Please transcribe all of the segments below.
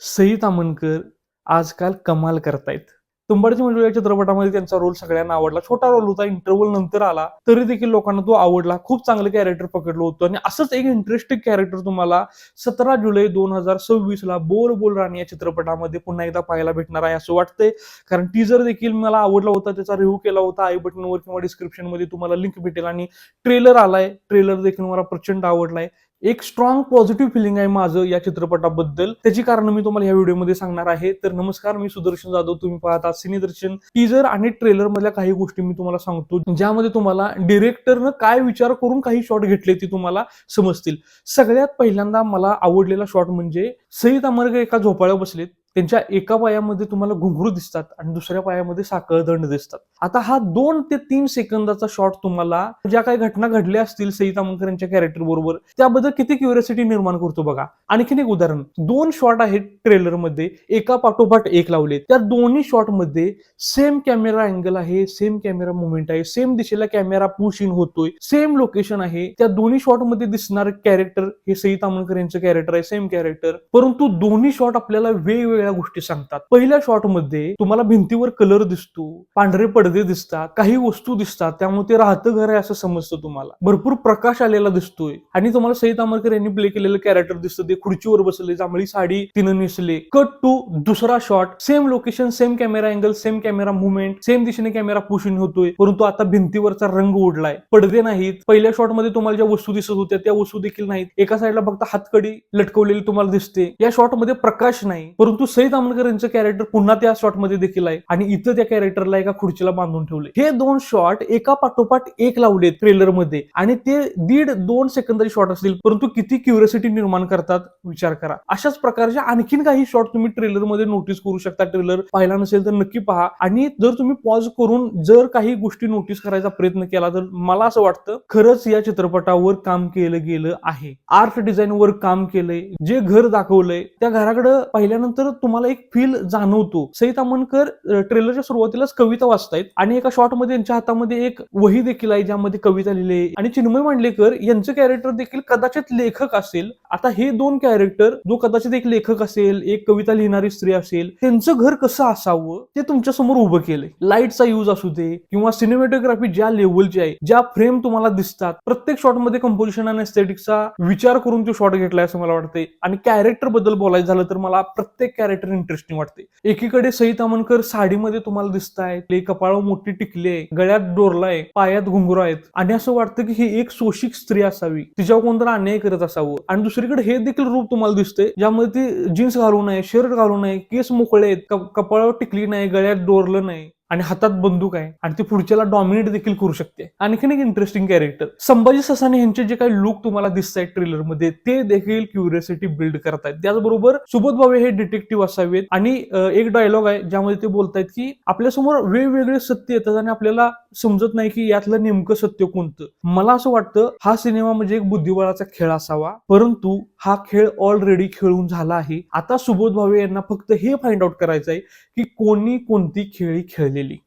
सई ताम्हणकर आजकाल कमाल करतायत. तुंबाडची मंडळी या चित्रपटामध्ये त्यांचा रोल सगळ्यांना आवडला. छोटा रोल होता, इंटरव्हल नंतर आला, तरी देखील लोकांना तो आवडला. खूप चांगलं कॅरेक्टर पकडलं होतं आणि असंच एक इंटरेस्टिंग कॅरेक्टर तुम्हाला 17 जुलै 2026 ला बोल बोल राणी या चित्रपटामध्ये पुन्हा एकदा पाहायला भेटणार आहे असं वाटतंय. कारण टीजर देखील मला आवडला होता, त्याचा रिव्ह्यू केला होता. आय बटनवर किंवा डिस्क्रिप्शन मध्ये तुम्हाला लिंक भेटेल आणि ट्रेलर आलाय. ट्रेलर देखील मला प्रचंड आवडलाय. एक स्ट्रॉंग पॉझिटिव्ह फिलिंग आहे माझं या चित्रपटाबद्दल. त्याची कारण मी तुम्हाला या व्हिडिओमध्ये सांगणार आहे. तर नमस्कार, मी सुदर्शन जाधव. तुम्ही पाहता सिनेदर्शन. टीजर आणि ट्रेलर मधल्या काही गोष्टी मी तुम्हाला सांगतो, ज्यामध्ये तुम्हाला डिरेक्टरनं काय विचार करून काही शॉट घेतले ते तुम्हाला समजतील. सगळ्यात पहिल्यांदा मला आवडलेला शॉट म्हणजे सई ताम्हणकर एका झोपाळ्यावर बसलेत. त्यांच्या एका पायामध्ये तुम्हाला घुंगरू दिसतात आणि दुसऱ्या पायामध्ये साखळदंड दिसतात. आता हा 2 ते 3 सेकंदाचा शॉट तुम्हाला ज्या काही घटना घडल्या असतील सई ताम्हणकर यांच्या कॅरेक्टर बरोबर त्याबद्दल किती क्युरियोसिटी निर्माण करतो बघा. आणखीन एक उदाहरण, 2 शॉट आहेत ट्रेलर मध्ये, एका पाठोपाठ एक लावले. त्या दोन्ही शॉट मध्ये सेम कॅमेरा अँगल आहे, सेम कॅमेरा मुवमेंट आहे, सेम दिशेला कॅमेरा पुश इन होतोय, सेम लोकेशन आहे. त्या दोन्ही शॉट मध्ये दिसणार कॅरेक्टर हे सई ताम्हणकर यांचं कॅरेक्टर आहे, सेम कॅरेक्टर. परंतु दोन्ही शॉट आपल्याला वेगवेगळ्या गोष्टी सांगतात. पहिल्या शॉट मध्ये तुम्हाला भिंतीवर कलर दिसतो, पांढरे पडदे दिसतात, काही वस्तू दिसतात, त्यामुळे ते राहतं घर आहे असं समजतं तुम्हाला. भरपूर प्रकाश आलेला दिसतोय आणि तुम्हाला सई ताम्हणकर यांनी प्ले केलेलं कॅरेक्टर दिसतं, ते खुर्चीवर बसले, जांभळी साडी तिनं नेसले. कट टू दुसरा shot, same location, same camera angle, same camera movement, same दिशेने कॅमेरा पुश इन होतोय, परंतु आता भिंतीवरचा रंग उडलाय, पडदे नाहीत. पहिल्या शॉट मध्ये तुम्हाला ज्या वस्तू दिसत होत्या त्या वस्तू देखील नाहीत. एका साईडला फक्त हातकडी लटकवलेली तुम्हाला दिसते. या शॉट मध्ये प्रकाश नाही, परंतु सई ताम्हणकर यांचं कॅरेक्टर पुन्हा त्या शॉट मध्ये देखील आहे आणि इथं त्या कॅरेक्टरला एका खुर्चीला बांधून ठेवले. हे 2 शॉट एका पाठोपाठ एक लावले ट्रेलर मध्ये आणि ते 1.5-2 सेकंदाचे शॉट असतील, परंतु किती क्युरियोसिटी निर्माण करतात विचार करा. अशाच प्रकारचे आणखीन काही शॉट तुम्ही ट्रेलर मध्ये नोटीस करू शकता. ट्रेलर पाहिला नसेल तर नक्की पहा आणि जर तुम्ही पॉज करून जर काही गोष्टी नोटीस करायचा प्रयत्न केला तर मला असं वाटतं खरंच या चित्रपटावर काम केलं गेलं आहे. आर्ट डिझाईन वर काम केलंय. जे घर दाखवलंय त्या घराकडे पाहिल्यानंतर तुम्हाला एक फील जाणवतो. सई ताम्हणकर ट्रेलरच्या सुरुवातीलाच कविता वाचतायत आणि एका शॉट मध्ये त्यांच्या हातामध्ये एक वही देखील आहे ज्यामध्ये कविता लिहिली आहे आणि चिन्मय मांडलेकर यांचं कॅरेक्टर देखील कदाचित लेखक असेल. आता हे 2 कॅरेक्टर, जो कदाचित एक लेखक असेल, एक कविता लिहिणारी स्त्री असेल, त्यांचं घर कसं असावं ते तुमच्या समोर उभं केलंय. लाईटचा यूज असू दे किंवा सिनेमॅटोग्राफी ज्या लेवलची आहे, ज्या फ्रेम तुम्हाला दिसतात, प्रत्येक शॉट मध्ये कंपोजिशन आणि एस्थेटिक्सचा विचार करून तो शॉट घेतलाय असं मला वाटतंय. आणि कॅरेक्टर बद्दल बोलायचं झालं तर मला प्रत्येक कॅरेक्टर इंटरेस्टिंग वाटते. एकीकडे सई ताम्हणकर साडीमध्ये तुम्हाला दिसतायत, कपाळावर मोठी टिकली आहे, गळ्यात डोरलाय, पायात घुंगरू आहेत आणि असं वाटतं की ही एक शोषिक स्त्री असावी, तिच्यावर कोणतरी अन्याय करत असावं. आणि दुसरीकडे हे देखील रूप तुम्हाला दिसतंय ज्यामध्ये ती जीन्स घालू नये, शर्ट घालू नये, केस मोकळे आहेत, कपाळावर टिकली नाही, गळ्यात डोरलं नाही आणि हातात बंदूक आहे आणि ती पुढच्याला डॉमिनेट देखील करू शकते. आणखीन एक इंटरेस्टिंग कॅरेक्टर संभाजी ससाने यांचे जे काही लुक तुम्हाला दिसत आहेत ट्रेलर मध्ये ते देखील क्युरियोसिटी बिल्ड करतायत. त्याचबरोबर सुबोध भावे हे डिटेक्टिव्ह असावेत आणि एक डायलॉग आहे ज्यामध्ये ते बोलतायत की आपल्यासमोर वेगवेगळे सत्य येतात आणि आपल्याला समजत नाही की यातलं नेमकं सत्य कोणतं. मला असं वाटतं हा सिनेमा म्हणजे एक बुद्धिबळाचा खेळ असावा, परंतु हा खेळ ऑलरेडी खेळून झाला आहे. आता सुबोध भावे यांना फक्त हे फाइंड आउट करायचं आहे की कोणी कोणती खेळी खेळलेली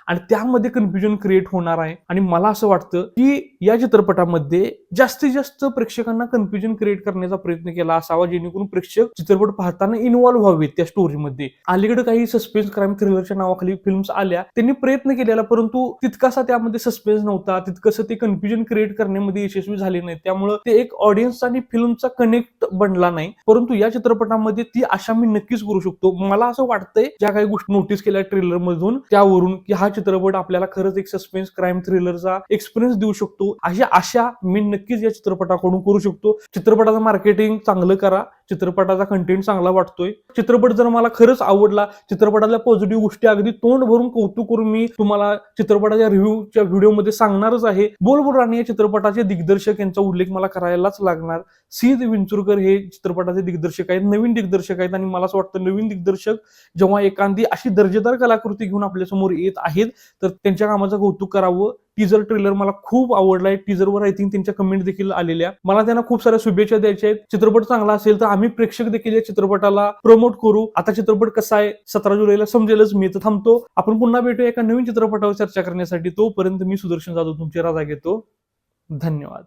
आणि त्यामध्ये कन्फ्युजन क्रिएट होणार आहे. आणि मला असं वाटतं की या चित्रपटामध्ये जास्तीत जास्त प्रेक्षकांना कन्फ्युजन क्रिएट करण्याचा प्रयत्न केला असावा जेणेकरून प्रेक्षक चित्रपट पाहताना इन्व्हॉल्व्ह व्हावेत त्या स्टोरीमध्ये. अलीकडे काही सस्पेन्स क्राईम थ्रिलरच्या नावाखाली फिल्म्स आल्या, त्यांनी प्रयत्न केलेला परंतु तितकासा त्यामध्ये सस्पेन्स नव्हता, तितकंसं ते कन्फ्युजन क्रिएट करण्यामध्ये यशस्वी झाले नाही. त्यामुळे ते एक ऑडियन्स आणि फिल्मचा कनेक्ट बनला नाही. परंतु या चित्रपटामध्ये ती आशा मी नक्कीच करू शकतो. मला असं वाटतंय ज्या काही गोष्टी नोटीस केल्या ट्रेलर मधून त्यावरून की हा चित्रपट आपल्याला खरंच एक सस्पेन्स क्राईम थ्रिलरचा एक्सपिरियन्स देऊ शकतो अशी आशा मी नक्कीच या चित्रपटाकडून करू शकतो. चित्रपटाचं मार्केटिंग चांगलं करा, चित्रपटाचा कंटेंट चांगला वाटतोय. चित्रपट जर मला खरंच आवडला, चित्रपटातल्या पॉझिटिव्ह गोष्टी अगदी तोंड भरून कौतुक करून मी तुम्हाला चित्रपटाच्या रिव्ह्यूच्या व्हिडिओमध्ये सांगणारच आहे. बोल बोल राणी या चित्रपटाचे दिग्दर्शक यांचा उल्लेख मला करायलाच लागणार. सिद्ध विंचुरकर हे चित्रपटाचे दिग्दर्शक आहेत, नवीन दिग्दर्शक आहेत आणि मला असं वाटतं नवीन दिग्दर्शक जेव्हा एखादी अशी दर्जेदार कलाकृती घेऊन आपल्यासमोर येत आहेत तर त्यांच्या कामाचं कौतुक करावं. टीजर ट्रेलर मला खूप आवडलाय. टीजरवर आय थिंक त्यांच्या कमेंट देखील आलेल्या. मला त्यांना खूप साऱ्या शुभेच्छा द्यायच्या आहेत. चित्रपट चांगला असेल तर आम्ही प्रेक्षक देखील या चित्रपटाला प्रमोट करू. आता चित्रपट कसा आहे 17 जुलैला समजेलच. मी तर थांबतो. आपण पुन्हा भेटूया एका नवीन चित्रपटावर चर्चा करण्यासाठी. तोपर्यंत मी सुदर्शन जाधव तुमची रजा घेतो. धन्यवाद.